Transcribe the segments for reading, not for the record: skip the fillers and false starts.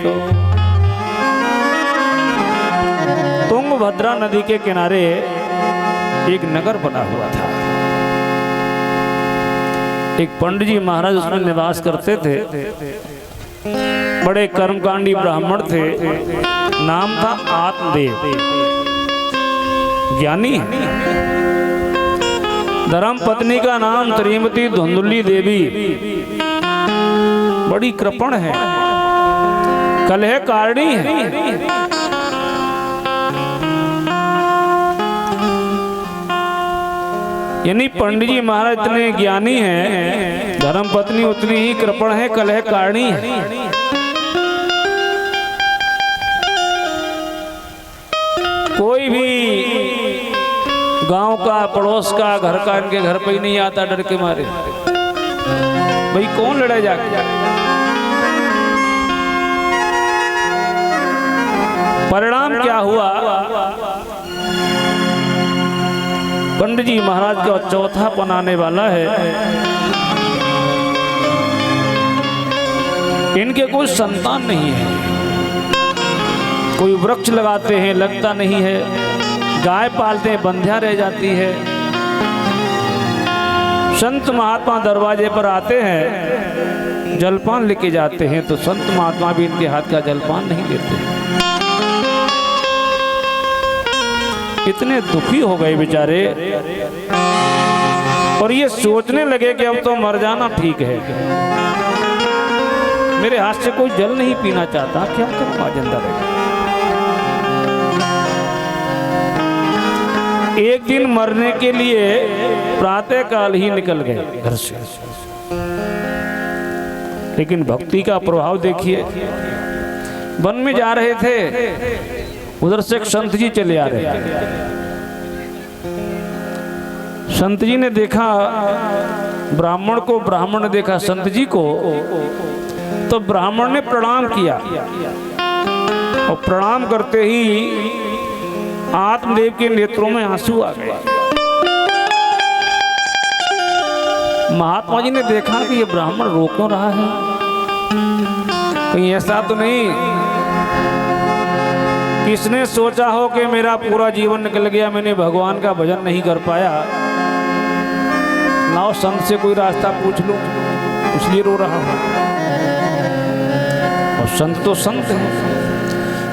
तो तुंगभद्रा नदी के किनारे एक नगर बना हुआ था। एक पंडित जी महाराज उसमें निवास करते थे। बड़े कर्मकांडी ब्राह्मण थे। नाम था आत्मदेव, ज्ञानी है। धर्म पत्नी का नाम श्रीमती धुंधुली देवी, बड़ी कृपण है, कलह कारणी है। यानी पंडित जी महाराज इतने ज्ञानी हैं, धर्म पत्नी उतनी ही कृपण है, कलह कारणी है। कोई भी गांव का, पड़ोस का, घर का इनके घर पे ही नहीं आता डर के मारे। भाई कौन लड़े जाके? परिणाम क्या हुआ? पंडित जी महाराज का चौथा बनाने वाला है। इनके कोई संतान नहीं है। कोई वृक्ष लगाते हैं, लगता नहीं है। गाय पालते हैं, बंध्या रह जाती है। संत महात्मा दरवाजे पर आते हैं, जलपान लेके जाते हैं, तो संत महात्मा भी इनके हाथ का जलपान नहीं देते। इतने दुखी हो गए बेचारे, और ये सोचने लगे कि अब तो मर जाना ठीक है। मेरे हाथ से कोई जल नहीं पीना चाहता, क्या करूं आज अंदर। एक दिन मरने के लिए प्रातः काल ही निकल गए घर से। लेकिन भक्ति का प्रभाव देखिए। वन में जा रहे थे, उधर से एक संत जी चले आ रहे थे। संत जी ने देखा ब्राह्मण को, ब्राह्मण ने देखा संत जी को, तो ब्राह्मण ने प्रणाम किया। और प्रणाम करते ही आत्मदेव के नेत्रों में आंसू आ गए। महात्मा जी ने देखा कि ये ब्राह्मण रो क्यों रहा है, कहीं ऐसा तो नहीं किसने सोचा हो कि मेरा पूरा जीवन निकल गया, मैंने भगवान का भजन नहीं कर पाया, लाओ संत से कोई रास्ता पूछ लूं, इसलिए रो रहा हूं। और संत तो संत है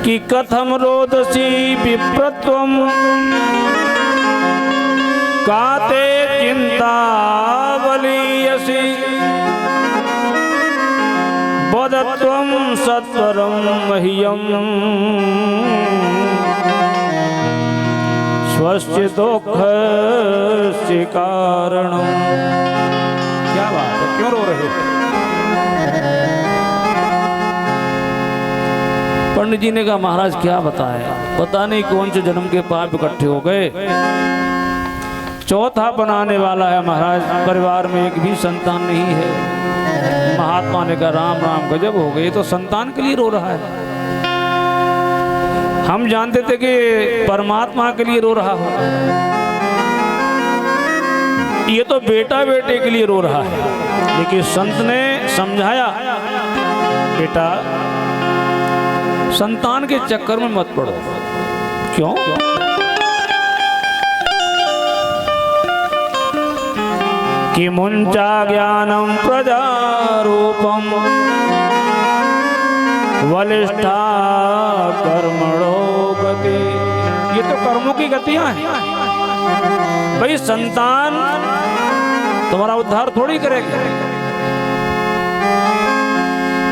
कि कथम रोदसी विप्रत्वम काते चिंता बलियसी बदत्वम सत्वरम मह्यम स्वस्य दुःखस्य कारणम। क्या बात है, क्यों रो रहे हो? पंडित जी ने कहा महाराज क्या बताएं, पता नहीं कौन से जन्म के पाप इकट्ठे हो गए। चौथा बनाने वाला है महाराज, परिवार में एक भी संतान नहीं है। महात्मा ने कहा राम राम, गजब हो गए, तो संतान के लिए रो रहा है। हम जानते थे कि परमात्मा के लिए रो रहा हो, ये तो बेटा बेटे के लिए रो रहा है। लेकिन संत ने समझाया, बेटा संतान के चक्कर में मत पड़ो। क्यों? कि मुंचा ज्ञानम प्रजारूपम वलिष्ठा कर्मणो गति। ये तो कर्मों की गतियां हैं। भाई संतान तुम्हारा उद्धार थोड़ी करेगा।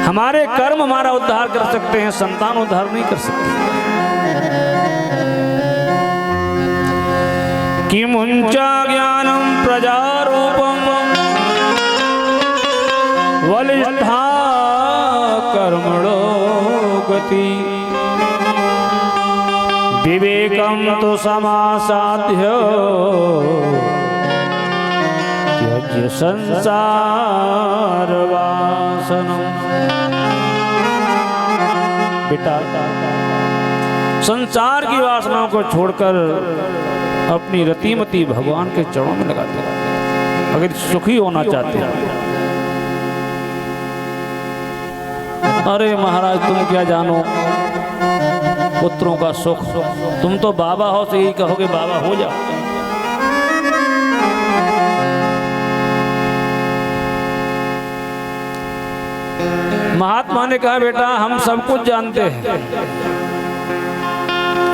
हमारे कर्म हमारा उद्धार कर सकते हैं, संतान उद्धार नहीं कर सकते। कि मुंचा ज्ञानम प्रजारूपम वलिष्ठा कर्मणो गति विवेकम तो समासाध्य त्यज्य संसार वासनम। बेटा संसार की वासनाओं को छोड़कर अपनी रतिमती भगवान के चरणों में लगा दो। अगर सुखी होना चाहते हैं अरे महाराज तुम क्या जानो पुत्रों का सुख, तुम तो बाबा हो तो यही कहोगे बाबा हो जाओ। महात्मा ने कहा बेटा हम सब कुछ जानते हैं,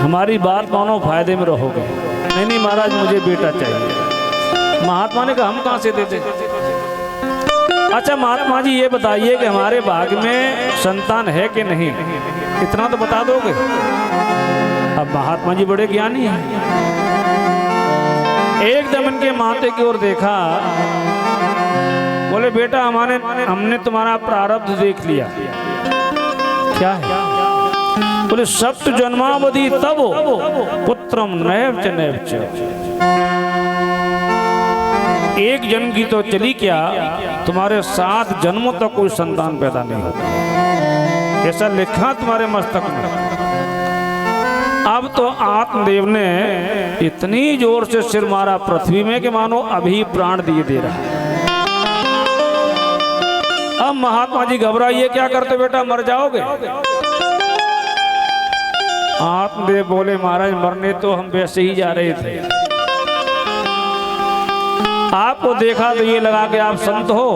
हमारी बात मानो फायदे में रहोगे। नहीं नहीं महाराज मुझे बेटा चाहिए। महात्मा ने कहा हम कहां से देते। अच्छा महात्मा जी ये बताइए कि हमारे भाग्य में संतान है कि नहीं, इतना तो बता दोगे। अब महात्मा जी बड़े ज्ञानी हैं, एकदम इनके माथे की ओर देखा, बोले बेटा हमने तुम्हारा प्रारब्ध देख लिया। क्या है? बोले सप्त जन्मावधि तब पुत्रम नैव च नैव च। एक जन्म की तो चली क्या, तुम्हारे 7 जन्मों तक कोई संतान पैदा नहीं होता, ऐसा लिखा तुम्हारे मस्तक में। अब तो आत्मदेव ने इतनी जोर से सिर मारा पृथ्वी में कि मानो अभी प्राण दिए दे रहा है। अब महात्मा जी घबराइए, क्या करते बेटा मर जाओगे। आत्मदेव बोले महाराज मरने तो हम वैसे ही जा रहे थे, आपको देखा तो ये लगा कि आप संत हो,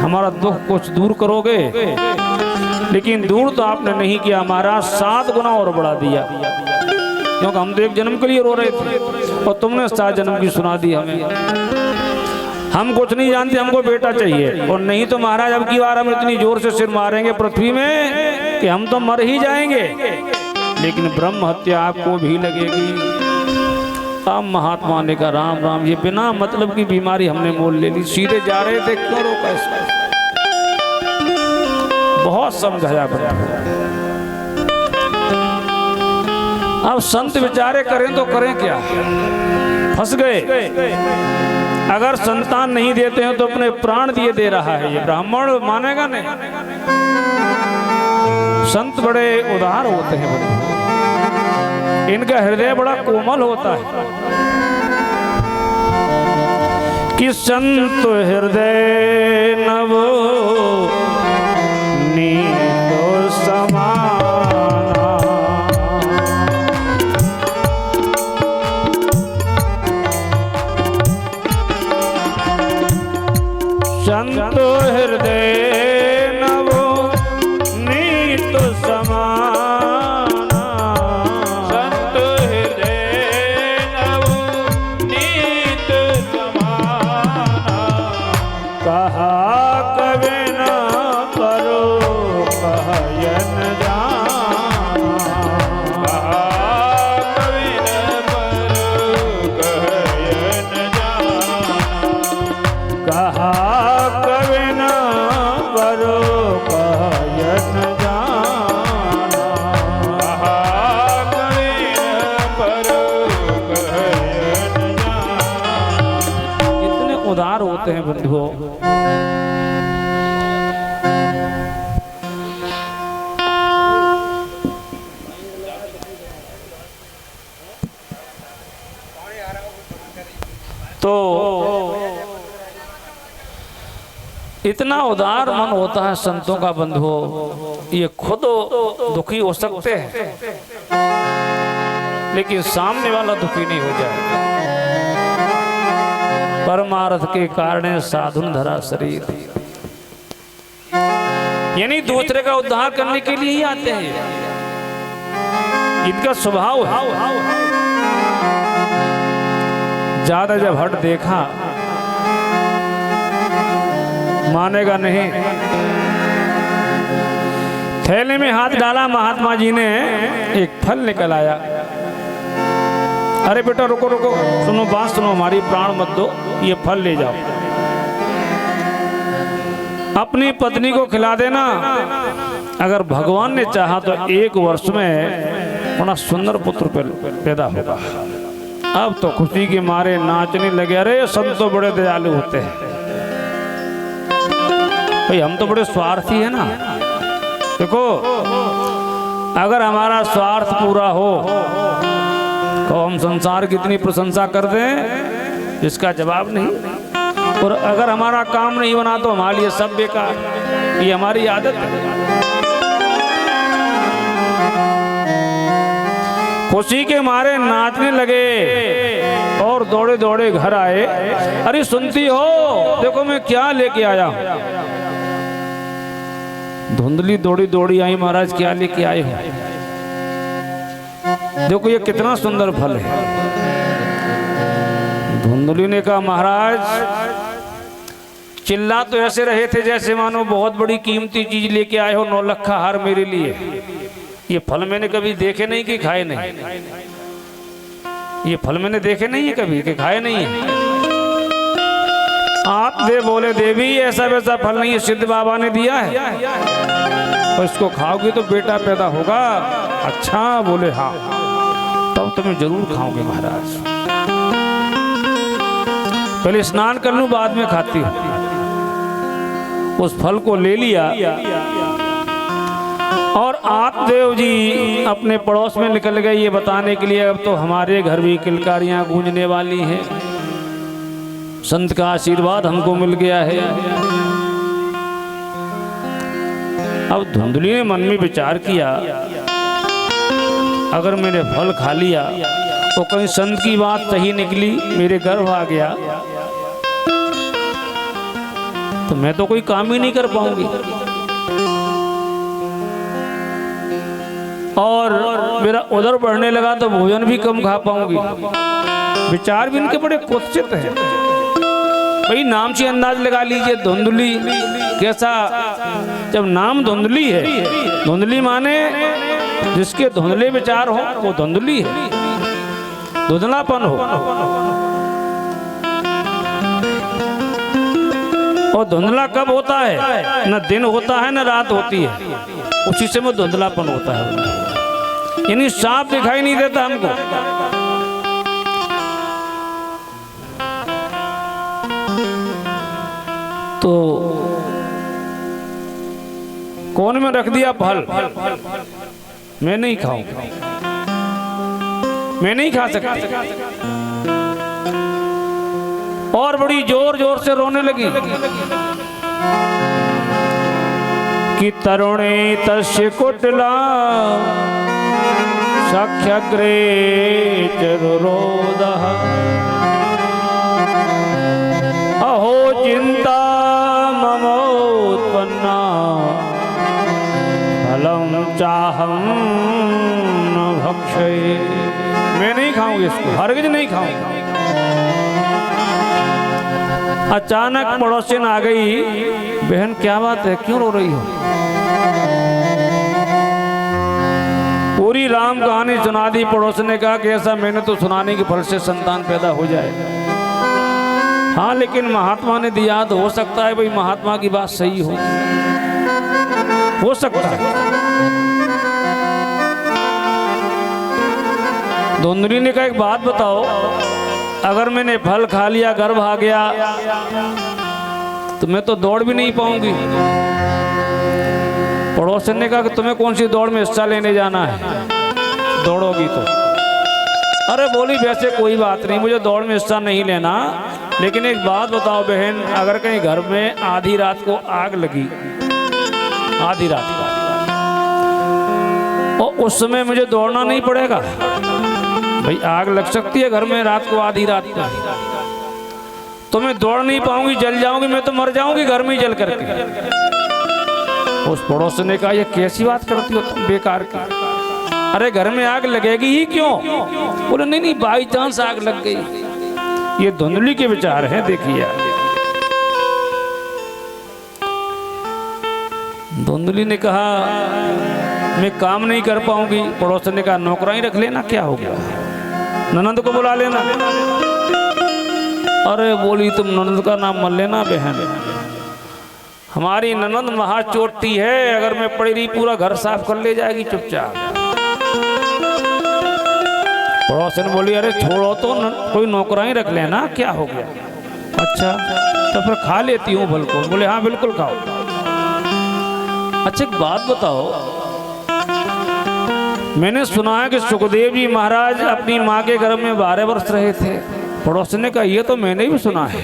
हमारा दुख कुछ दूर करोगे, लेकिन दूर तो आपने नहीं किया, हमारा 7 गुना और बढ़ा दिया। क्योंकि हम तो एक जन्म के लिए रो रहे थे और तुमने 7 जन्म की सुना दी हमें। हम कुछ नहीं जानते, हमको बेटा चाहिए। और नहीं तो महाराज अब की बार हम इतनी जोर से सिर मारेंगे पृथ्वी में कि हम तो मर ही जाएंगे, लेकिन ब्रह्म हत्या आपको भी लगेगी। अब महात्मा ने कहा राम राम, ये बिना मतलब की बीमारी हमने मोल ले ली, सीधे जा रहे थे क्यों रोका इसको। बहुत समझाया बड़ा। अब संत विचारे करें तो करें क्या, फंस गए। अगर संतान नहीं देते हैं तो अपने प्राण दिए दे रहा है, ये ब्राह्मण मानेगा नहीं। संत बड़े उदार होते हैं, इनका हृदय बड़ा कोमल होता है कि संत हृदय नव नीतो समाना, संत हृदय नव नीतो समाना, संत हृदय नव नीत समाना, कहा कवि न करो कहयन जाना, कहा कवि न करो कहयन जाना, कहा कवि न करो कहयन जाना, कहा कवि न करो कहयन जाना। इतने उदार होते हैं बंधुओं। तो इतना उदार मन होता है संतों का बंधुओं, ये खुद दुखी हो सकते हैं लेकिन सामने वाला दुखी नहीं हो जाए। परमार्थ के कारण साधुन धरा शरीर, यानी दूसरे का उद्धार करने के लिए ही आते हैं, इनका स्वभाव है। ज्यादा जब हट देखा मानेगा नहीं, थैले में हाथ डाला, महात्मा जी ने एक फल निकल आया। अरे बेटा रुको रुको, सुनो बात सुनो, हमारी प्राण मत दो, ये फल ले जाओ, अपनी पत्नी को खिला देना। अगर भगवान ने चाहा तो 1 वर्ष में बड़ा सुंदर पुत्र पैदा होगा। अब तो खुशी के मारे नाचने लगे। अरे संत तो बड़े दयालु होते हैं भाई, हम तो बड़े स्वार्थी है ना। देखो अगर हमारा स्वार्थ पूरा हो तो हम संसार की इतनी प्रशंसा कर दें, इसका जवाब नहीं। और अगर हमारा काम नहीं बना तो हमारे लिए सब बेकार। ये हमारी आदत है। खुशी के मारे नाचने लगे और दौड़े दौड़े घर आए। अरे सुनती हो, देखो मैं क्या लेके आया हूं। धुंधली दौड़ी दौड़ी आई, महाराज क्या लेके आए हो? देखो ये कितना सुंदर फल है। धुंधली ने कहा महाराज, चिल्ला तो ऐसे रहे थे जैसे मानो बहुत बड़ी कीमती चीज लेके आए हो, 9 लख हार मेरे लिए। ये फल मैंने कभी देखे नहीं कि खाए नहीं। ये फल मैंने देखे नहीं है कभी कि खाए नहीं है। आप दे बोले देवी ऐसा वैसा फल नहीं है, सिद्ध बाबा ने दिया है और इसको खाओगे तो बेटा पैदा होगा। अच्छा बोले हाँ, तब तो मैं जरूर खाऊंगी महाराज। पहले स्नान कर लूं बाद में खाती हूँ। उस फल को ले लिया और आप देव जी अपने पड़ोस में निकल गए ये बताने के लिए अब तो हमारे घर भी किलकारियां गूंजने वाली हैं, संत का आशीर्वाद हमको मिल गया है। अब धुंधली ने मन में विचार किया, अगर मैंने फल खा लिया तो कहीं संत की बात सही निकली, मेरे गर्भ आ गया तो मैं तो कोई काम ही नहीं कर पाऊंगी और मेरा उदर बढ़ने लगा तो भोजन भी कम खा पाऊंगी। विचार भी इनके बड़े कुत्सित हैं। भाई नाम से अंदाज लगा लीजिए, धुंधली कैसा। जब नाम धुंधली है, धुंधली माने जिसके धुंधले विचार हो वो धुंधली है, धुंधलापन हो। और धुंधला कब होता है? न दिन होता है न रात होती है, उसी से वो धुंधलापन होता है, यानी साफ दिखाई नहीं देता हमको। तो कोन में रख दिया फल, मैं नहीं खाऊंगा, मैं नहीं खा सकती। और बड़ी जोर जोर से रोने लगी कि तरुणे तस्य कुटला सख्यग्रे चरुरोदः अहो चिंता ममोत्पन्ना फलम चाहम न भक्षये। मैं नहीं खाऊंगी इसको, हरगिज नहीं खाऊंगी। अचानक पड़ोसिन आ गई, बहन क्या बात है, क्यों रो रही हो? पूरी राम कहानी सुना दी। पड़ोसन ने कहा कि ऐसा मैंने तो सुनाने के फल से संतान पैदा हो जाए। हाँ लेकिन महात्मा ने दिया तो हो सकता है भाई महात्मा की बात सही हो सकता है। धुंधली ने कहा एक बात बताओ, अगर मैंने फल खा लिया, गर्भ आ गया तो मैं तो दौड़ भी नहीं पाऊंगी। पड़ोसन ने कहा कि तुम्हें कौन सी दौड़ में हिस्सा लेने जाना है, दौड़ोगी तो? अरे बोली वैसे कोई बात नहीं, मुझे दौड़ में हिस्सा नहीं लेना, लेकिन एक बात बताओ बहन, अगर कहीं घर में आधी रात को आग लगी, आधी रात को, और उस समय मुझे दौड़ना नहीं पड़ेगा? भाई आग लग सकती है घर में रात को, आधी रात को, तो मैं दौड़ नहीं पाऊंगी, जल जाऊंगी, मैं तो मर जाऊंगी घर में जल करके। उस पड़ोसन ने कहा ये कैसी बात करती हो तुम बेकार की, अरे घर में आग लगेगी ही क्यों? बोले नहीं नहीं बाई चांस आग लग गई। ये धुंधली के विचार हैं, देखिए। धुंधली ने कहा मैं काम नहीं कर पाऊंगी। पड़ोसन ने कहा नौकरानी रख लेना, क्या हो गया, ननंद को बुला लेना। अरे बोली तुम ननंद का नाम मत लेना बहन, हमारी ननंद महाचोटी है, अगर मैं पड़ी रही पूरा घर साफ कर ले जाएगी चुपचाप। पड़ोसन बोली अरे छोड़ो तो कोई नौकरानी रख लेना, क्या हो गया? अच्छा तो फिर खा लेती हूँ फल को। बोले हाँ बिल्कुल खाओ। अच्छा एक बात बताओ, मैंने सुना है कि सुखदेव जी महाराज अपनी माँ के घर में 12 वर्ष रहे थे। पड़ोसन ने कहा ये तो मैंने भी सुना है,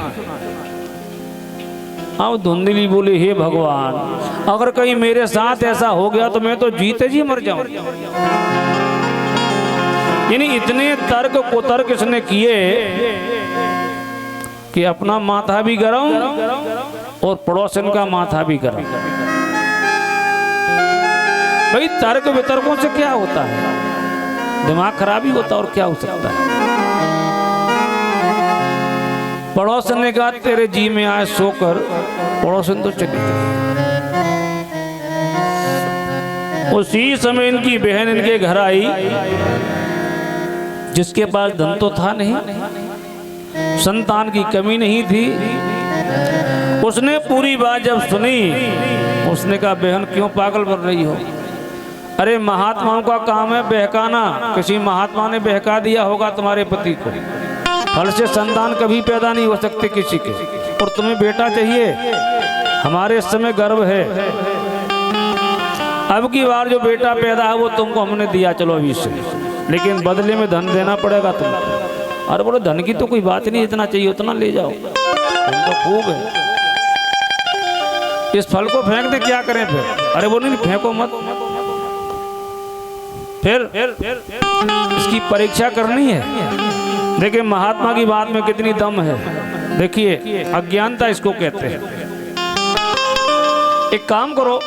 अब धुंधली बोली, हे भगवान, अगर कहीं मेरे साथ ऐसा हो गया तो मैं तो जीते जी मर जाऊं। यानी इतने तर्क कुतर्क इसने किए कि अपना माथा भी गरम और पड़ोसन का माथा भी गरम। भाई तर्क वितर्कों से क्या होता है, दिमाग खराब ही होता और क्या हो सकता है। पड़ोसन ने कहा तेरे जी में आए सोकर, पड़ोसन तो चली गई। उसी समय इनकी बहन इनके घर आई, जिसके पास धन तो था नहीं, संतान की कमी नहीं थी। उसने पूरी बात जब सुनी, उसने कहा बहन क्यों पागल बन रही हो? अरे महात्माओं का काम है बहकाना, किसी महात्मा ने बहका दिया होगा तुम्हारे पति को। फल से संतान कभी पैदा नहीं हो सकते किसी के, और तुम्हें बेटा चाहिए, हमारे इस समय गर्व है। अब की बार जो बेटा पैदा है वो तुमको हमने दिया, चलो अभी से, लेकिन बदले में धन देना पड़ेगा तुमको। अरे बोलो धन की तो कोई बात नहीं, इतना चाहिए उतना ले जाओ, धन तो खूब है। इस फल को फेंक दे, क्या करें फिर? अरे वो नहीं फेंको मत, फिर इसकी परीक्षा करनी है। देखिए महात्मा की बात में कितनी दम है। देखिए अज्ञानता इसको कहते हैं। एक काम करो,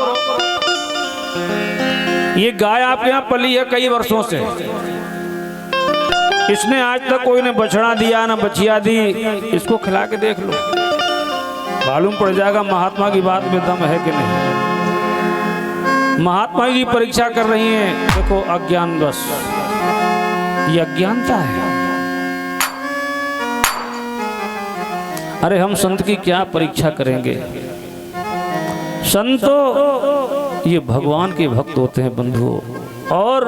ये गाय आपके यहाँ पली है कई वर्षों से, इसने आज तक कोई ने बछड़ा दिया ना बछिया दी, इसको खिला के देख लो, मालूम पड़ जाएगा महात्मा की बात में दम है कि नहीं। महात्मा की परीक्षा कर रही हैं। देखो अज्ञान, बस ये अज्ञानता है। अरे हम संत की क्या परीक्षा करेंगे? संत ये भगवान के भक्त होते हैं बंधुओं, और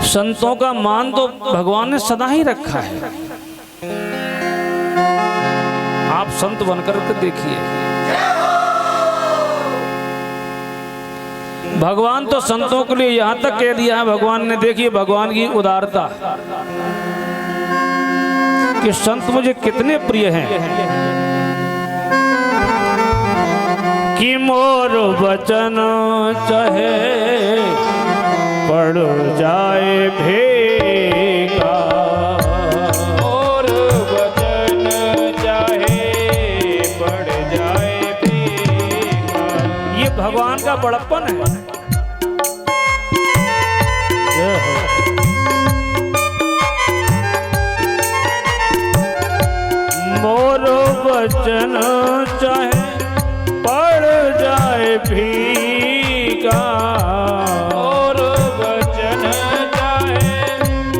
संतों का मान तो भगवान ने सदा ही रखा है। आप संत बनकर के देखिए, भगवान तो संतों के लिए यहां तक कह दिया है भगवान ने। देखिए भगवान की उदारता कि संत मुझे कितने प्रिय हैं कि मोर वचन चाहे पड़ जाए भेगा, मोर वचन चाहे पड़ जाए भेगा। ये भगवान का बड़प्पन है। मोर वचन चाहे पड़ जाए भीगा, मोर वचन चाहे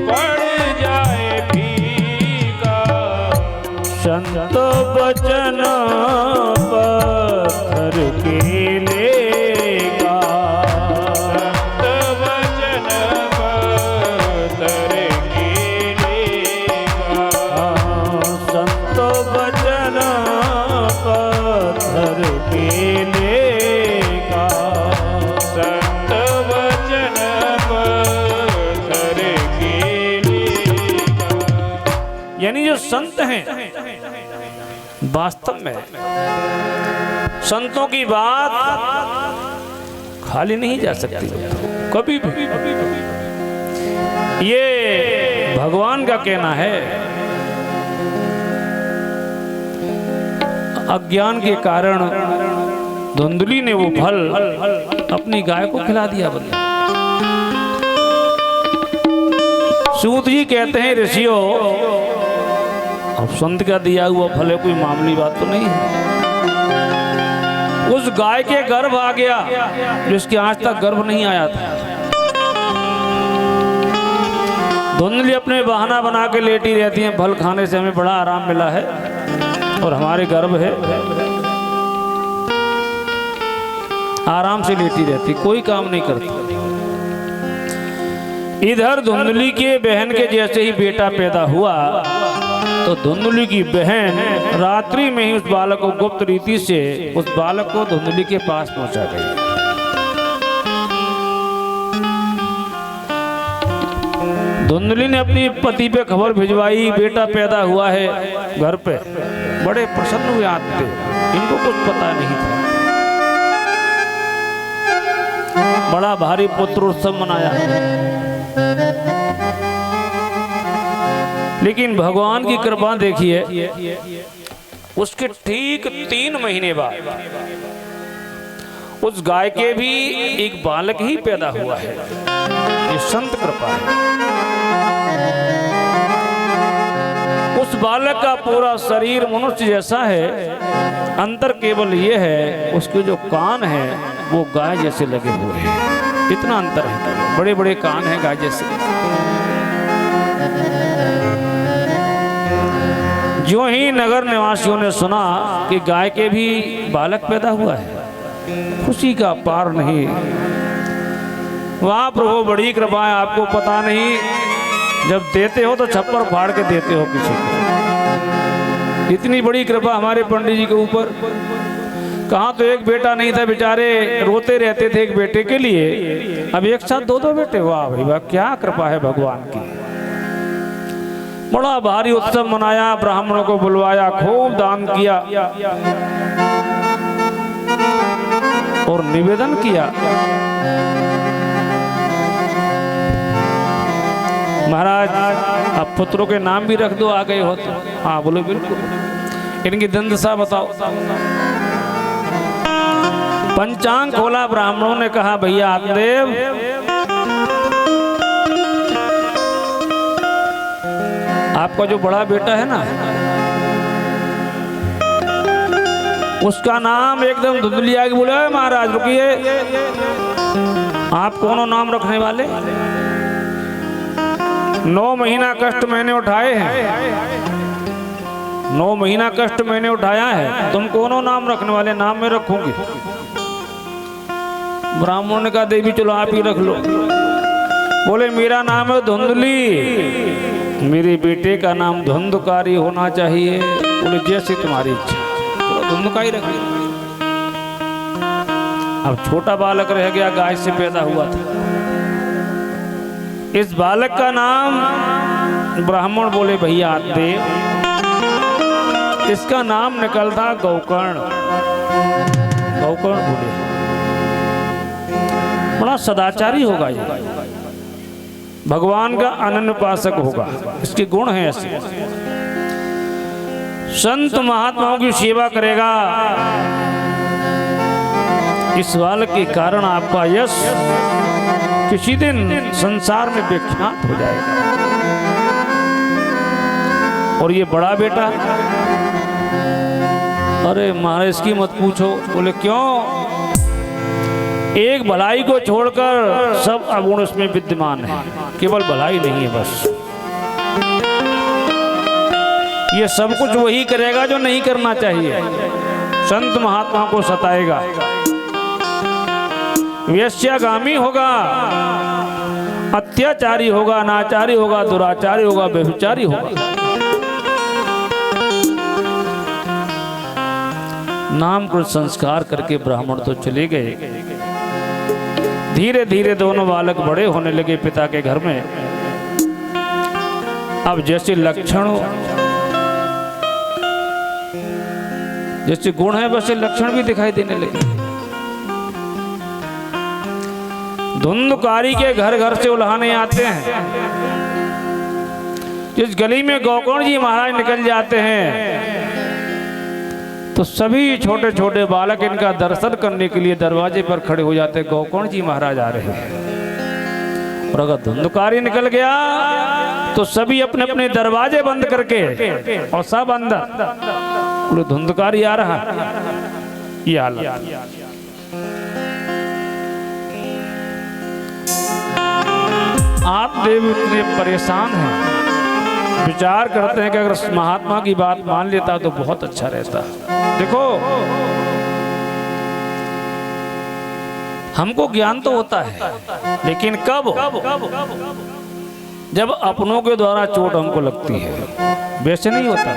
पड़ जाए भीगा। संत वचन पत्थर के लेगा, संत वचन पत्थर के लेगा। संत वचन पत्थर के लेगा, संत वचन पत्थर के लेगा। यानी जो संत हैं वास्तव में संतों की बात खाली नहीं जा सकती कभी भी। ये भगवान का कहना है। अज्ञान के कारण धुंधली ने वो फल अपनी गाय को खिला दिया। बंदा सूत जी कहते हैं ऋषियों, अब संत का दिया हुआ फल है, कोई मामूली बात तो नहीं है। उस गाय के गर्भ आ गया जिसके आज तक गर्भ नहीं आया था। धुंधली अपने बहाना बना के लेटी रहती हैं, फल खाने से हमें बड़ा आराम मिला है और हमारे गर्भ है, आराम से लेटी रहती, कोई काम नहीं करती। इधर धुंधली के बहन के जैसे ही बेटा पैदा हुआ तो धुंधली की बहन रात्रि में ही उस बालक को गुप्त रीति से उस बालक को धुंधली के पास पहुंचा गई। धुंधली ने अपनी पति पे खबर भिजवाई, बेटा पैदा हुआ है घर पे। बड़े प्रसन्न हुए आते, इनको कुछ पता नहीं था। बड़ा भारी पुत्र उत्सव मनाया, लेकिन भगवान की कृपा देखिए, उसके ठीक 3 महीने बाद उस गाय के भी एक बालक ही पैदा हुआ है। ये संत कृपा है। उस बालक का पूरा शरीर मनुष्य जैसा है, अंतर केवल ये है उसके जो कान है वो गाय जैसे लगे हुए हैं। इतना अंतर है, बड़े बड़े कान हैं गाय जैसे। जो ही नगर निवासियों ने सुना कि गाय के भी बालक पैदा हुआ है, खुशी का पार नहीं। वाह प्रभु, बड़ी कृपा है। आपको पता नहीं, जब देते हो तो छप्पर फाड़ के देते हो किसी को। इतनी बड़ी कृपा हमारे पंडित जी के ऊपर। कहाँ तो एक बेटा नहीं था, बेचारे रोते रहते थे एक बेटे के लिए, अब एक साथ 2 बेटे। वाह भाई वाह, क्या कृपा है भगवान की। बड़ा भारी उत्सव मनाया, ब्राह्मणों को बुलवाया, खूब दान किया और निवेदन किया। महाराज, अब पुत्रों के नाम भी रख दो, आ गए हो तो। हाँ बोलो, बिल्कुल। इनकी दंदशा बताओ। पंचांग खोला, ब्राह्मणों ने कहा, भैया आत्मदेव, आपका जो बड़ा बेटा है ना, उसका नाम एकदम धुंधलिया के बोले, महाराज रुकिए, आप कौन नाम रखने वाले? 9 महीना कष्ट मैंने उठाए हैं, 9 महीना कष्ट मैंने उठाया है, तुम कौन नाम रखने वाले? नाम मैं रखूंगी। ब्राह्मण ने कहा, देवी चलो आप ही रख लो। बोले, मेरा नाम है धुंधली, मेरे बेटे का नाम धुंधकारी होना चाहिए। बोले, जैसे तुम्हारी इच्छा, चलो धुंधकारी रख लो। अब छोटा बालक रह गया, गाय से पैदा हुआ था। इस बालक का नाम ब्राह्मण बोले, भैया आते, इसका नाम निकलता गौकर्ण। गौकर्ण बोले, बड़ा सदाचारी होगा ये, भगवान का अनन्य उपासक होगा, इसके गुण हैं ऐसे। संत महात्माओं की सेवा करेगा, इस बालक के कारण आपका यश किसी दिन संसार में विख्यात हो जाएगा। और ये बड़ा बेटा, अरे महाराज इसकी मत पूछो। बोले, क्यों? एक भलाई को छोड़कर सब अवगुण उसमें विद्यमान है, केवल भलाई नहीं है बस। ये सब कुछ वही करेगा जो नहीं करना चाहिए, संत महात्मा को सताएगा, वेश्यागामी होगा, अत्याचारी होगा, अनाचारी होगा, दुराचारी होगा, व्यभिचारी होगा। नाम को संस्कार करके ब्राह्मण तो चले गए। धीरे धीरे दोनों बालक बड़े होने लगे पिता के घर में। अब जैसे लक्षण, जैसे गुण है वैसे लक्षण भी दिखाई देने लगे। धुंधकारी के घर घर से उल्हाने आते हैं। जिस गली में गौकर्ण जी महाराज निकल जाते हैं तो सभी छोटे छोटे बालक इनका दर्शन करने के लिए दरवाजे पर खड़े हो जाते हैं, गौकर्ण जी महाराज आ रहे हैं। और अगर धुंधकारी निकल गया तो सभी अपने अपने दरवाजे बंद करके और सब अंदर, धुंधकारी आ रहा, ये हालत। आप देव इतने परेशान हैं, विचार करते हैं कि अगर महात्मा की बात मान लेता तो बहुत अच्छा रहता। देखो, हमको ज्ञान तो होता है, लेकिन कब? जब अपनों के द्वारा चोट हमको लगती है, वैसे नहीं होता।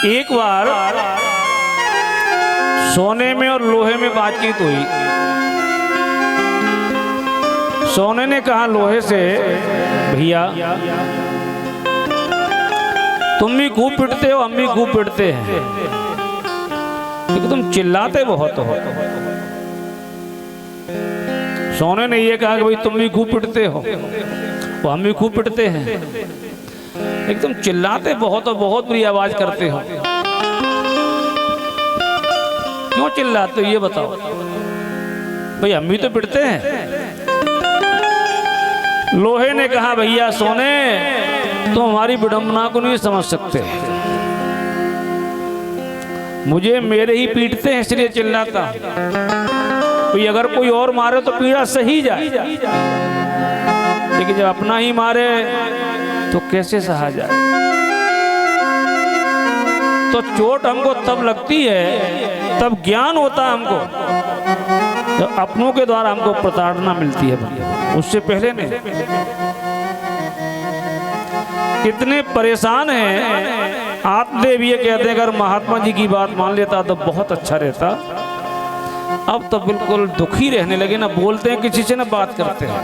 एक बार सोने में और लोहे में बातचीत हुई। सोने ने कहा लोहे से, भैया तुम भी खूब पिटते हो, हम भी खूब पिटते हैं, क्योंकि तुम चिल्लाते बहुत हो। सोने ने ये कहा कि भाई तुम भी खूब पिटते हो, वो हम भी खूब पिटते हैं, लेकिन तुम चिल्लाते बहुत हो, बहुत बुरी आवाज करते हो। क्यों चिल्लाते हो ये बताओ? भाई हम भी तो पिटते हैं। लोहे ने कहा भैया सोने, तुम हमारी विडंबना को नहीं समझ सकते, मुझे मेरे ही पीटते हैं इसलिए चिल्लाता। कोई अगर कोई और मारे तो पीड़ा सही जाए, लेकिन जब अपना ही मारे तो कैसे सहा जाए? तो चोट हमको तब लगती है, तब ज्ञान होता है हमको, तो अपनों के द्वारा हमको प्रताड़ना मिलती है, उससे पहले नहीं। कितने परेशान हैं आत्मदेव ये कहते हैं अगर महात्मा जी की बात मान लेता तो बहुत अच्छा रहता। अब तो बिल्कुल दुखी रहने लगे, ना बोलते हैं किसी से ना बात करते हैं।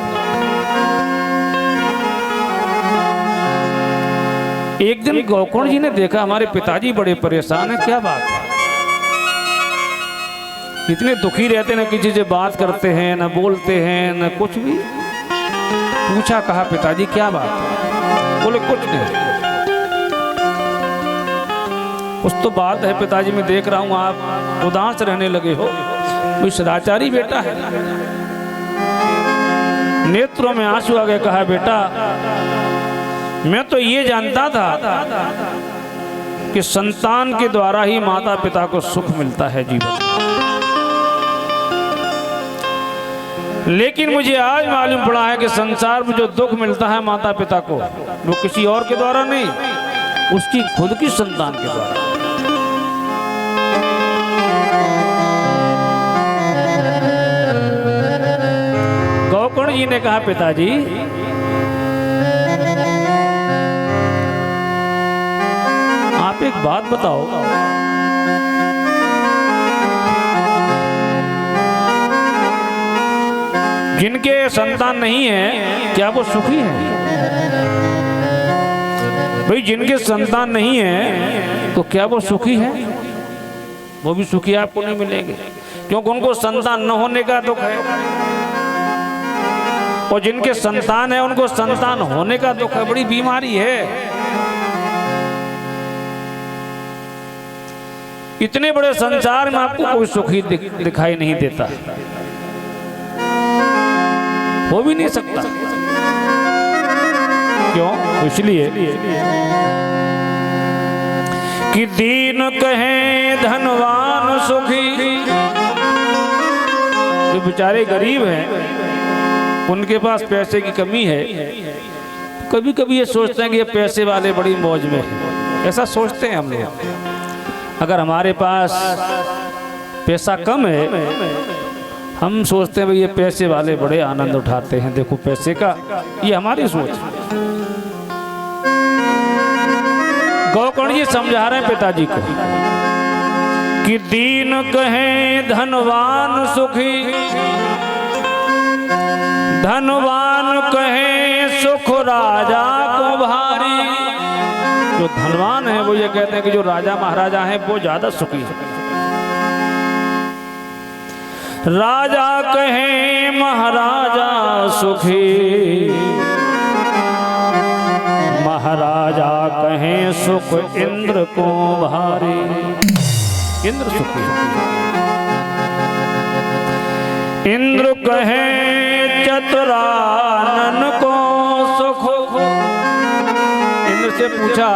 एक दिन गोकर्ण जी ने देखा हमारे पिताजी बड़े परेशान हैं, क्या बात है, इतने दुखी रहते, ना किसी से बात करते हैं, ना बोलते हैं, ना कुछ भी। पूछा, कहा पिताजी क्या बात है? बोले कुछ नहीं। कुछ तो बात है पिताजी, मैं देख रहा हूं आप उदास रहने लगे हो। कोई सदाचारी बेटा है। नेत्रों में आंसू आ गए। कहा बेटा मैं तो ये जानता था कि संतान के द्वारा ही माता पिता को सुख मिलता है जीवन, लेकिन मुझे आज मालूम पड़ा है कि संसार में जो दुख मिलता है माता पिता को, वो किसी और के द्वारा नहीं, उसकी खुद की संतान के द्वारा। गोकर्ण जी ने कहा पिताजी आप एक बात बताओ, जिनके संतान नहीं है क्या वो सुखी हैं? भाई जिनके संतान नहीं है तो क्या वो सुखी है? वो भी सुखी आपको नहीं मिलेंगे, क्योंकि उनको संतान न होने का दुख है, और जिनके संतान है उनको संतान होने का दुख है। बड़ी बीमारी है। इतने बड़े संसार में आपको कोई सुखी दिखाई नहीं देता, हो भी नहीं सकता। क्यों? इसलिए कि दीन कहे धनवान सुखी। जो बेचारे गरीब हैं, उनके पास पैसे की कमी है, कभी कभी ये सोचते हैं कि ये पैसे वाले बड़ी मौज में हैं। ऐसा सोचते हैं हम लोग। अगर हमारे पास पैसा कम है, हम सोचते हैं भाई ये पैसे वाले बड़े आनंद उठाते हैं, देखो पैसे का। ये हमारी सोच है। गोकर्ण जी समझा रहे हैं पिताजी को कि दीन कहे धनवान सुखी, धनवान कहे सुख राजा को भारी। जो धनवान है वो ये कहते हैं कि जो राजा महाराजा हैं वो ज्यादा सुखी है। राजा कहे महाराजा सुखी, महाराजा कहे सुख इंद्र को भारी। इंद्र सुखी, इंद्र कहे चतुरानन को सुख। इंद्र से पूछा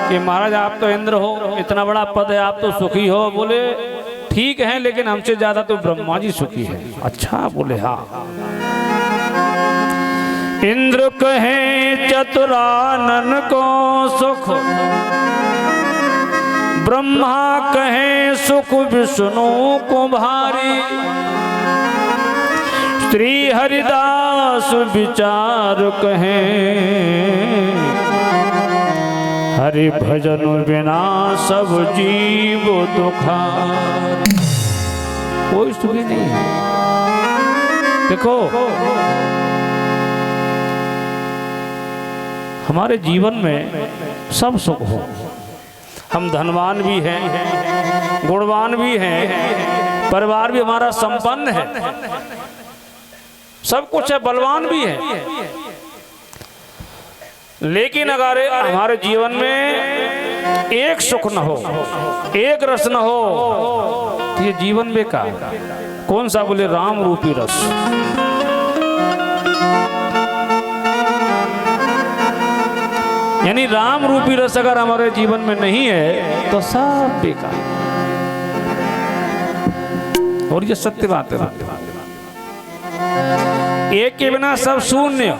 कि महाराज आप तो इंद्र हो, इतना बड़ा पद है, आप तो सुखी हो। बोले ठीक है, लेकिन हमसे ज्यादा तो ब्रह्मा जी सुखी है। अच्छा? बोले हाँ। इंद्र कहे चतुरानन को सुख, ब्रह्मा कहे सुख विष्णु को भारी। श्री हरिदास विचार कहे, हरि भजन बिना सब जीव दुखार। कोई सुखी नहीं है। देखो हमारे जीवन में सब सुख हो। हम धनवान भी हैं, गुणवान भी हैं, परिवार भी हमारा संपन्न है, सब कुछ है, बलवान भी है, लेकिन अगर हमारे जीवन में एक सुख न हो, एक रस न हो, तो ये जीवन बेकार। कौन सा? बोले राम रूपी रस। यानी राम रूपी रस अगर हमारे जीवन में नहीं है तो सब बेकार। और ये सत्य बात है। एक के बिना सब शून्य,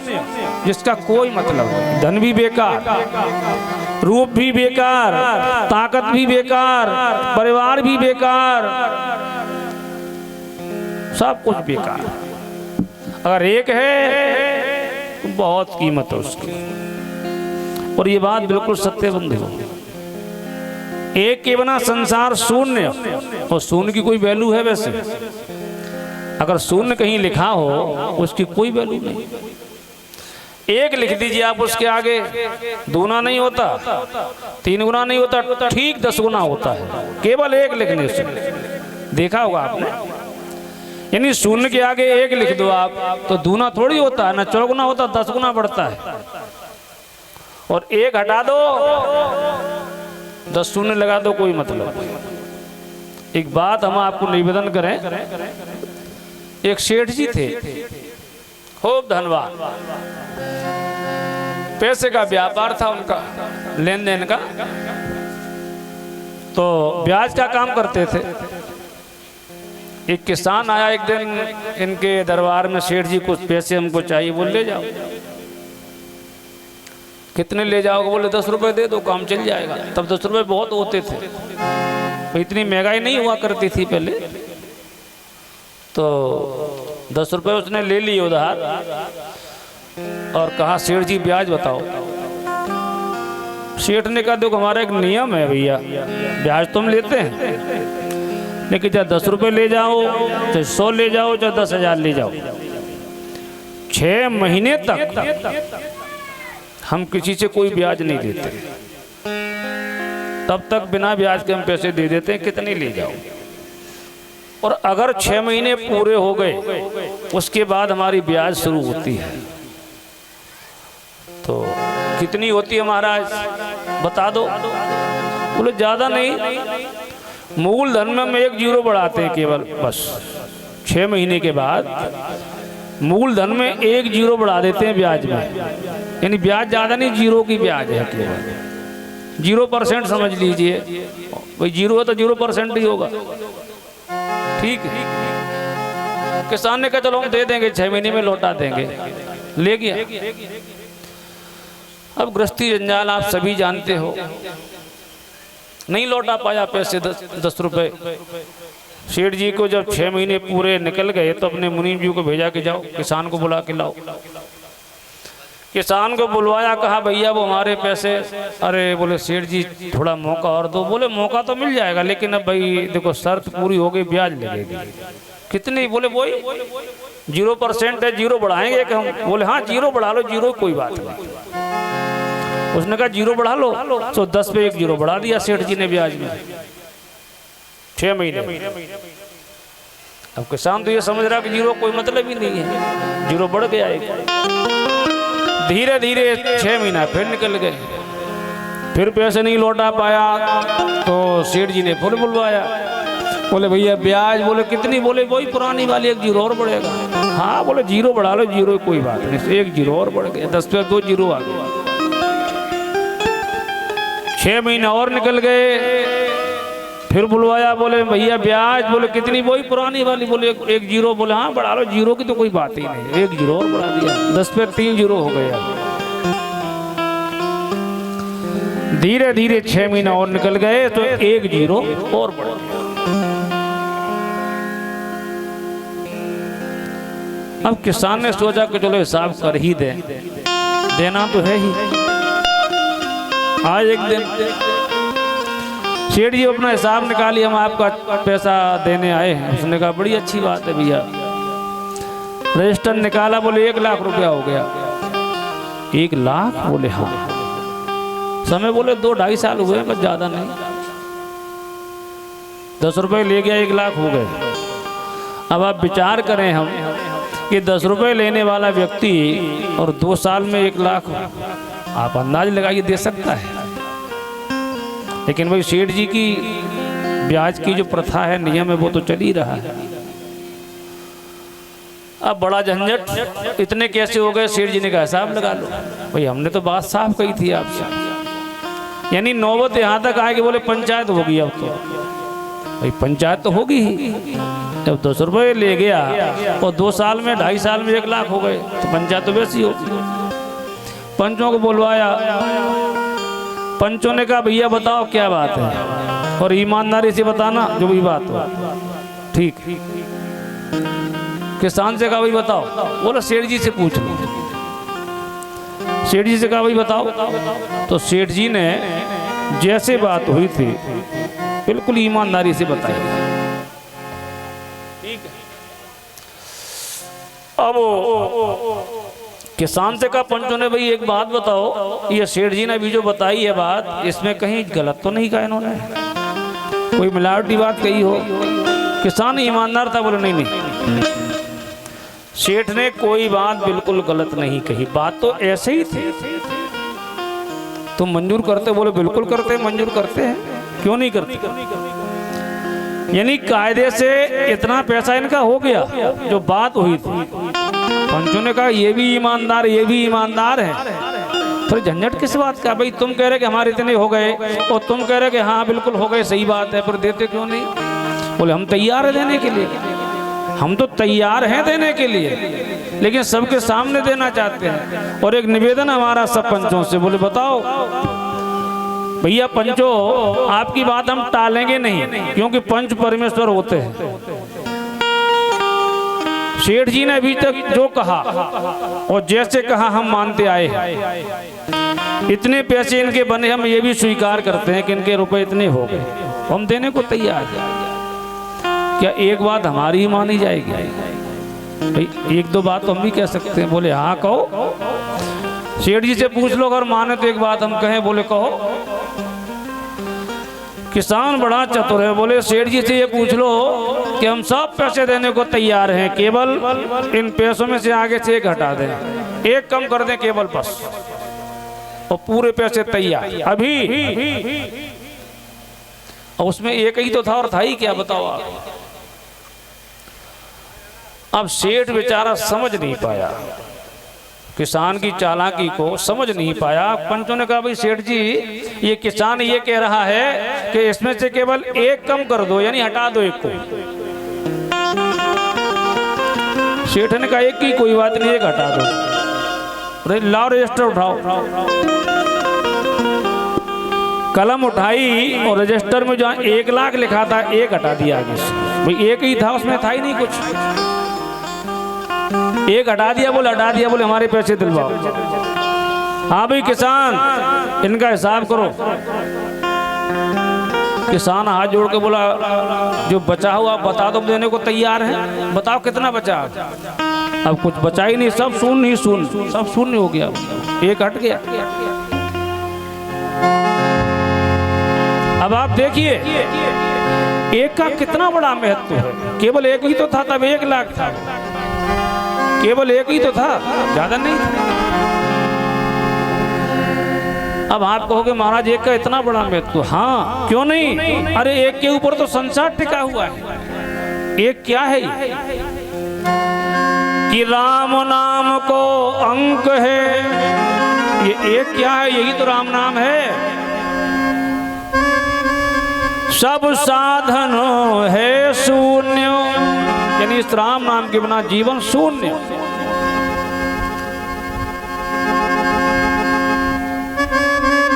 जिसका कोई मतलब नहीं। धन भी बेकार, रूप भी बेकार, ताकत भी बेकार, परिवार भी बेकार, सब कुछ बेकार। अगर एक है तो बहुत कीमत है उसकी। और ये बात बिल्कुल सत्य बंधु। एक के बिना संसार शून्य, और शून्य की कोई वैल्यू है? वैसे अगर शून्य कहीं लिखा हो उसकी कोई वैल्यू नहीं। एक लिख दीजिए आप, उसके आगे दूना नहीं होता, 3 गुना नहीं होता, ठीक 10 गुना होता है केवल एक लिखने से। देखा होगा आपने। यानी शून्य के आगे एक लिख दो आप तो दूना थोड़ी होता है, ना 4 गुना होता, 10 गुना बढ़ता है। और एक हटा दो, 10 शून्य लगा दो, कोई मतलब नहीं। एक बात हम आपको निवेदन करें। एक सेठ जी थे, खूब धनवान, पैसे का व्यापार था उनका, लेन देन का, तो ब्याज का काम करते थे। एक किसान आया एक दिन इनके दरबार में, सेठ जी कुछ पैसे हमको चाहिए। बोले ले जाओ। कितने ले जाओगे? बोले 10 रुपए दे दो, काम चल जाएगा। तब 10 रुपए बहुत होते थे, इतनी महंगाई नहीं हुआ करती थी पहले। तो 10 रुपए उसने ले लिए उधार और कहा सेठ जी ब्याज बताओ। सेठ ने कहा देखो हमारा एक नियम है भैया, ब्याज तुम लेते हैं, लेकिन चाहे 10 रुपए ले जाओ, चाहे 100 ले जाओ, चाहे 10,000 ले जाओ, 6 महीने तक हम किसी से कोई ब्याज नहीं देते। तब तक बिना ब्याज के हम पैसे दे देते हैं, कितने ले जाओ। और अगर 6 महीने पूरे हो गए उसके बाद हमारी ब्याज शुरू होती है। तो कितनी होती है महाराज बता दो? बोले ज्यादा नहीं, मूलधन में हम 1 जीरो बढ़ाते हैं केवल, बस 6 महीने के बाद मूलधन में 1 जीरो बढ़ा देते हैं ब्याज में। यानी ब्याज ज्यादा नहीं, जीरो की ब्याज है केवल, 0% समझ लीजिए। भाई 0 है तो 0% ही होगा, ठीक है। किसान ने कहा चलो हम दे देंगे, 6 महीने में लौटा देंगे, ले गया। अब गृहस्थी जंजाल आप सभी जानते हो, नहीं लौटा पाया पैसे 10 रुपए। सेठ जी को जब 6 महीने पूरे निकल गए तो अपने मुनीम जी को भेजा कि जाओ किसान को बुला के लाओ। किसान को बुलवाया, कहा भैया वो हमारे पैसे। अरे बोले सेठ जी थोड़ा मौका और दो। बोले मौका तो मिल जाएगा, लेकिन अब भाई देखो शर्त पूरी हो गई, ब्याज लगेगी। कितनी? बोले वही 0% है, 0 बढ़ाएंगे कि हम? बोले हाँ 0 बढ़ा लो, 0 कोई बात नहीं। उसने कहा 0 बढ़ा लो, तो 10 पे 1 जीरो बढ़ा दिया सेठ जी ने ब्याज में 6 महीने। अब किसान तो ये समझ रहा कि 0 कोई मतलब ही नहीं है, 0 बढ़ गया एक। धीरे धीरे 6 महीना फिर निकल गए, फिर पैसे नहीं लौटा पाया तो सेठ जी ने फिर बुलवाया। बोले भैया ब्याज? बोले कितनी? बोले वही पुरानी वाली, 1 जीरो और बढ़ेगा। हाँ बोले 0 बढ़ा लो, 0 कोई बात नहीं, 1 जीरो और बढ़ गया, 10 पे 2 जीरो आ गए। 6 महीना और निकल गए, फिर बुलवाया। बोले भैया ब्याज? बोले कितनी? वही पुरानी वाली। बोले 1 जीरो। बोले हाँ बढ़ा लो, 0 की तो कोई बात ही नहीं, 1 जीरो और बढ़ा दिया, 10 पे 3 जीरो हो गया। धीरे धीरे 6 महीना और निकल गए तो 1 जीरो और बढ़ गया। अब किसान ने सोचा कि चलो हिसाब कर ही दें, देना तो है ही। आज एक दिन सेठ जी अपना हिसाब निकाली, हम आपका पैसा देने आए हैं। उसने कहा बड़ी अच्छी बात है भैया। रजिस्टर निकाला, बोले 1 लाख रुपया हो गया। 1 लाख? बोले हाँ। समय बोले 2-2.5 साल हुए, बस ज्यादा नहीं। 10 रुपए ले गया, 1 लाख हो गए। अब आप विचार करें हम कि 10 रुपए लेने वाला व्यक्ति और 2 साल में 1 लाख, आप अंदाज लगाइए दे सकता है। लेकिन भाई सेठ जी की ब्याज की जो प्रथा है, नियम है, वो तो चल ही रहा है। अब बड़ा झंझट, इतने कैसे हो गए? सेठ जी ने कहा हिसाब लगा लो। भाई हमने तो बात साफ कही थी आपसे। यानी नौबत यहाँ तक आए कि बोले पंचायत होगी। अब तो भाई पंचायत तो होगी ही। जब 10 रुपये ले गया और 2 साल में 2.5 साल में 1 लाख हो गए, तो पंचायत तो वैसी होगी। पंचों को बुलवाया। पंचों ने कहा भैया बताओ क्या बात है, और ईमानदारी से बताना जो भी बात हो। ठीक। किसान से कहा भाई बताओ। बोला सेठ जी से पूछ लो। सेठ जी से कहा भाई बताओ। तो सेठ जी ने जैसे बात हुई थी बिल्कुल ईमानदारी से बताई। ठीक है। अब किसान से कहा पंचों ने भाई एक बात बताओ, ये सेठ जी ने अभी जो बताई है बात, इसमें कहीं गलत तो नहीं कहा इन्होंने? कोई मिलावटी बात कही हो? किसान ईमानदार था, बोले नहीं नहीं, सेठ ने कोई बात बिल्कुल गलत नहीं कही, बात तो ऐसे ही थी। तुम मंजूर करते? बोले बिल्कुल करते, मंजूर करते हैं, क्यों नहीं करते? यानी कायदे से इतना पैसा इनका हो गया जो बात हुई थी। पंचों ने कहा ये भी ईमानदार, ये भी ईमानदार है, फिर झंझट किस बात का? भाई तुम कह रहे कि हमारे इतने हो गए और तुम कह रहे कि हाँ बिल्कुल हो गए, सही बात है, फिर देते क्यों नहीं? बोले हम तैयार है देने के लिए, हम तो तैयार हैं देने के लिए, लेकिन सबके सामने देना चाहते हैं। और एक निवेदन हमारा सब पंचों से। बोले बताओ भैया पंचो, आपकी बात हम टालेंगे नहीं, क्योंकि पंच परमेश्वर होते हैं। सेठ जी ने अभी तक जो कहा और जैसे कहा हम मानते आए हैं। इतने पैसे इनके बने, हम ये भी स्वीकार करते हैं कि इनके रुपए इतने हो गए, हम देने को तैयार हैं। क्या एक बात हमारी ही मानी जाएगी? भाई 1-2 बात तो हम भी कह सकते हैं। बोले हाँ कहो। सेठ जी से पूछ लो, अगर माने तो एक बात हम कहें। बोले कहो। किसान बड़ा चतुर है। बोले सेठ जी से ये पूछ लो कि हम सब पैसे देने को तैयार हैं, केवल इन पैसों में से आगे से 1 हटा दें, 1 कम कर दें केवल, बस, और पूरे पैसे तैयार अभी। और उसमें 1 ही तो था, और था ही क्या बताओ आप? अब सेठ बेचारा समझ नहीं पाया, किसान की चालाकी को समझ नहीं पाया। पंचों ने कहा भाई सेठ जी, ये किसान ये कह रहा है कि इसमें से केवल 1 कम कर दो, यानी हटा दो 1 को। सेठ ने कहा 1 की कोई बात नहीं, 1 हटा दो। लाओ रजिस्टर उठाओ। कलम उठाई और रजिस्टर में जहाँ 1 लाख लिखा था 1 हटा दिया आगे से। भाई 1 ही था, उसमें था ही नहीं कुछ। 1 हटा दिया। बोले हटा दिया। बोले हमारे पैसे दिलवाओ। हाँ भाई किसान, इनका हिसाब करो। किसान हाथ जोड़ के बोला जो बचा हुआ बता दो, देने को तैयार है, बताओ कितना बचा? अब कुछ बचा ही नहीं, सब शून्य ही शून्य, सब शून्य हो गया, 1 हट गया। अब आप देखिए 1 का कितना बड़ा महत्व है। केवल 1 ही तो था, तब 1 लाख था, केवल 1 ही तो था, ज्यादा नहीं था। अब आप कहोगे महाराज 1 का इतना बड़ा महत्व, हाँ क्यों नहीं? अरे 1 के ऊपर तो संसार टिका हुआ है। 1 क्या है कि राम नाम को अंक है, ये 1 क्या है? यही तो राम नाम है। सब साधन है शून्य, यानी इस राम नाम के बिना जीवन शून्य।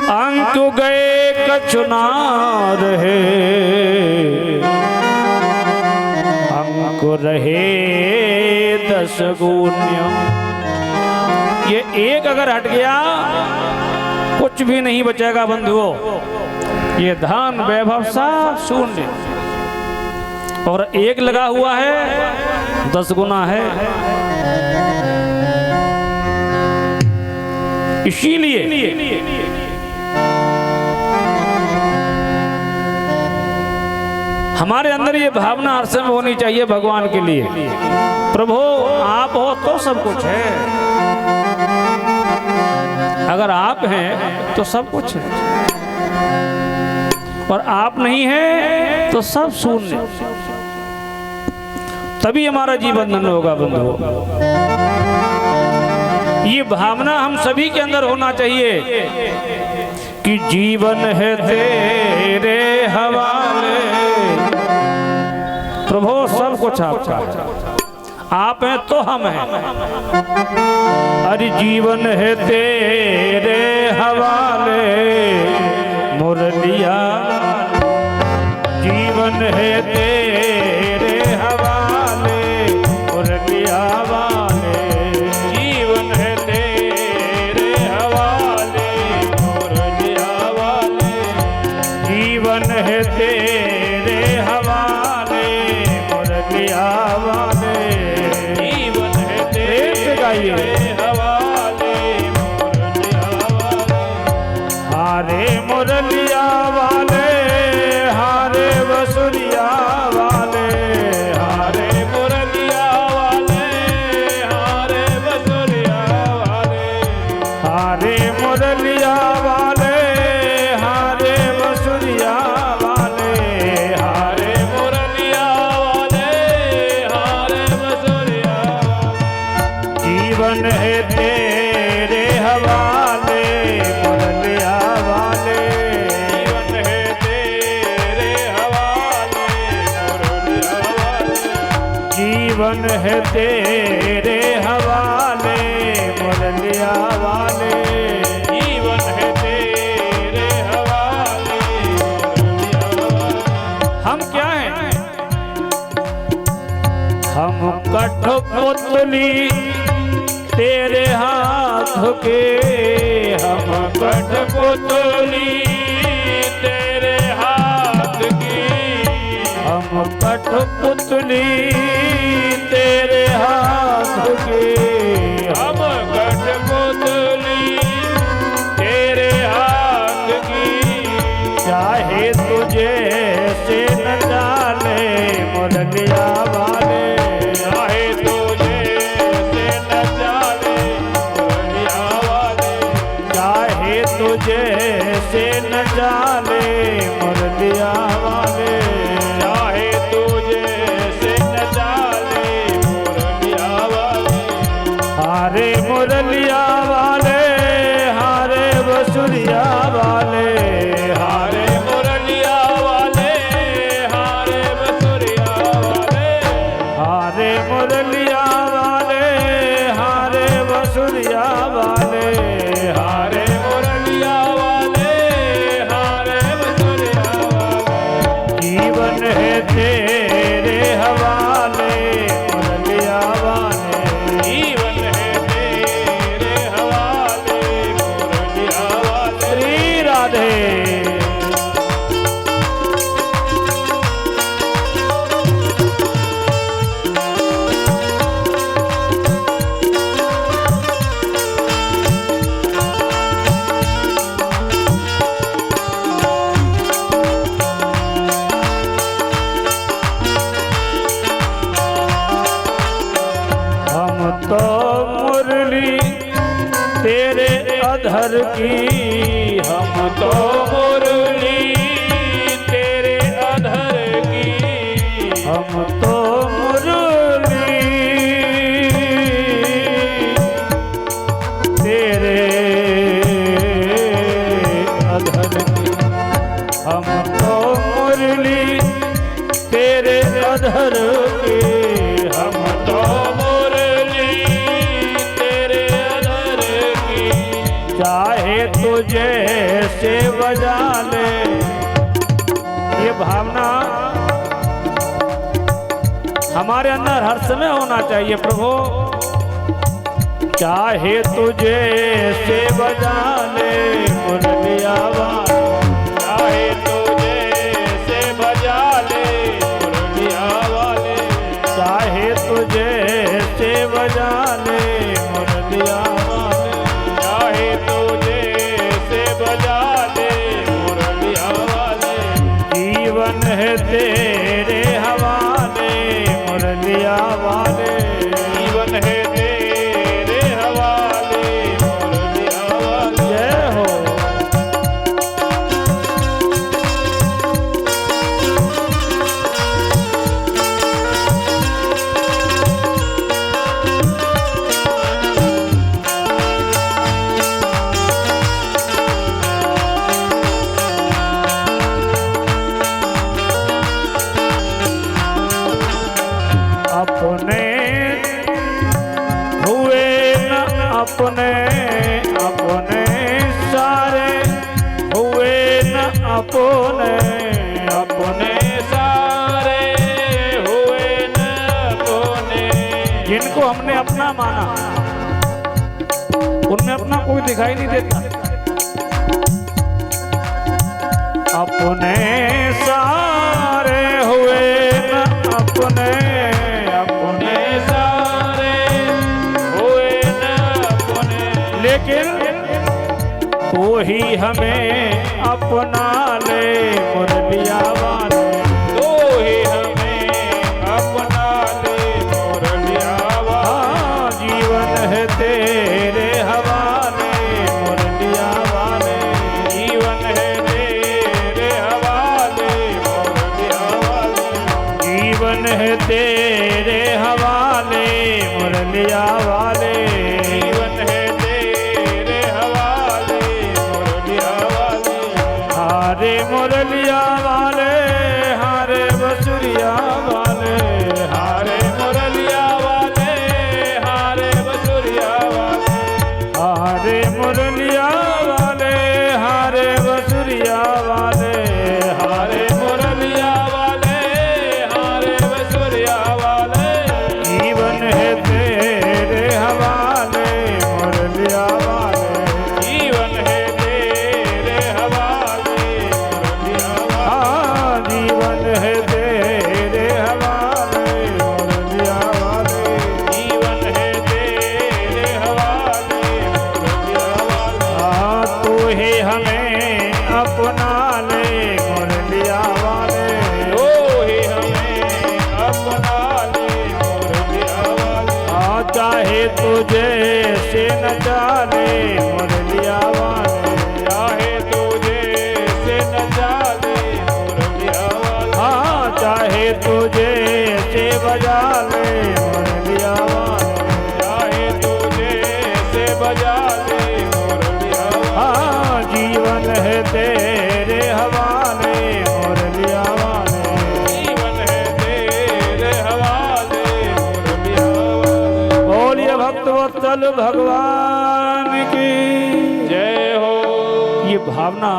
अंक गए कछु ना रहे, अंक रहे 10 गुण्य। ये 1 अगर हट गया कुछ भी नहीं बचेगा बंधुओं। ये धन वैभव सब शून्य, और 1 लगा हुआ है 10 गुना है। इसीलिए हमारे अंदर ये भावना हर समय होनी चाहिए भगवान के लिए, प्रभु आप हो तो सब कुछ है, अगर आप हैं तो सब कुछ है, और आप नहीं हैं तो सब शून्य। तभी हमारा जीवन धन्य होगा बंधु। ये भावना हम सभी के अंदर होना चाहिए कि जीवन है तेरे हवाले, प्रभु सब कुछ आपका है, आप हैं तो हम हैं। अरे जीवन है तेरे हवाले मुरलिया, जीवन है तेरे हवाले मुरलिया वाले, जीवन है तेरे हवाले मुरलिया वाले, जीवन है तेरे हवाले मुरलिया वाले, जीवन है तेरे हवाले मुरलिया वाले। हारे मुरलिया वाले हारे बसुरिया वाले, हारे मुरलिया वाले हारे बसुरिया वाले, हारे मुरलिया वाले हारे बसुरिया वाले, हारे मुरलिया वाले हारे बसुरिया। जीवन है तेरे हवाले मुरलिया वाले, जीवन है तेरे हवाले मुरलिया वाले, जीवन है तेरे हवाले मुरलिया वाले, जीवन है तेरे हवाले मुरलिया वाले। हम क्या हैं? हम कठपुतली तेरे हाथ के, हम कठपुतली तेरे हाथ की, हम कठपुतली तेरे हाथ के, हम कठपुतली तेरे हाथ की। चाहे तुझे से न डाले मुरलिया वाले, चाहे तुझे से न डाले मुरलिया वाले, चाहे तुझे से न डाले मुरलिया वाले, चाहे तुझे से न डाले मुरलिया वाले। हारे मुरलिया वाले हारे बसुरिया वाले, हारे मुरलिया वाले हारे बसुरिया वाले, हारे मुरलिया वाले हारे बसुरिया वाले, हारे मुरलिया वाले हारे बसुरिया वाले। जीवन है तेरे हवाले मुरलिया वाले, जीवन है तेरे हवाले मुरलिया वाले। श्री राधे। हम तो मुरली तेरे अधर की, हम तो मुरली तेरे अधर की, हम तो मुरली तेरे अधर की, हम तो मुरली तेरे अधर की, हम तो मुरली तेरे अधर की। चाहे तुझे से बजा ले, ये भावना हमारे अंदर हर समय होना चाहिए प्रभु। चाहे तुझे से बजा ले मुरलिया वाले, चाहे तुझे से बजा ले मुरलिया वाले, चाहे तुझे से बजा ले मुरलिया वाले, चाहे मुरलिया वाले, जीवन है तेरे हवाले मुरलिया वाले। जय हो। अपने हुए न अपने, अपने सारे हुए न अपने, अपने सारे हुए न अपने। जिनको हमने अपना माना उनमें अपना कोई दिखाई नहीं देता। अपने सारे हुए न अपने, अपने सारे हुए न अपने। लेकिन तू ही हमें अपना ले मुरलिया वाले, तो ही हमें अपना ले मुरलिया वाले। जीवन है तेरे हवाले मुरलिया वाले, जीवन है तेरे हवाले मुरलिया वाले। जीवन है तेरे हवाले मुरलिया वाले, जीवन है तेरे हवाले मुरलिया वाले। हारे मुरलिया वाले, हारे बसुरिया वाले, हारे मुरलिया वाले, हारे बसुरिया वाले। हारे मुरलिया वाले, हारे बसुरिया वाले, हारे मुरलिया वाले, हारे बसुरिया वाले। जीवन है तेरे हवाले मुरलिया वाले, जीवन है तेरे हवाले मुरलिया वाले। हाँ जीवन है तेरे हवाले मुरलिया वाले, जीवन है तेरे हवाले मुरलिया वाले। हाँ तू ही हमें अपना ले मुरलिया वाले, तो ही हमें अपना ले मुरलिया वाले। हाँ चाहे तुझे से न चाले मुरलिया वाले, चाहे तुझे से न जाले मुरलिया वाले। हाँ चाहे तुझे से बजा ले मुरलिया वाले, चाहे तुझे से बजा ले मुरलिया वाले। हाँ जीवन है तेरे हवाले मुरलिया वाले, जीवन है तेरे हवाले मुरलिया वाले। बोलिए भक्तवत्सल भगवान की जय हो। ये भावना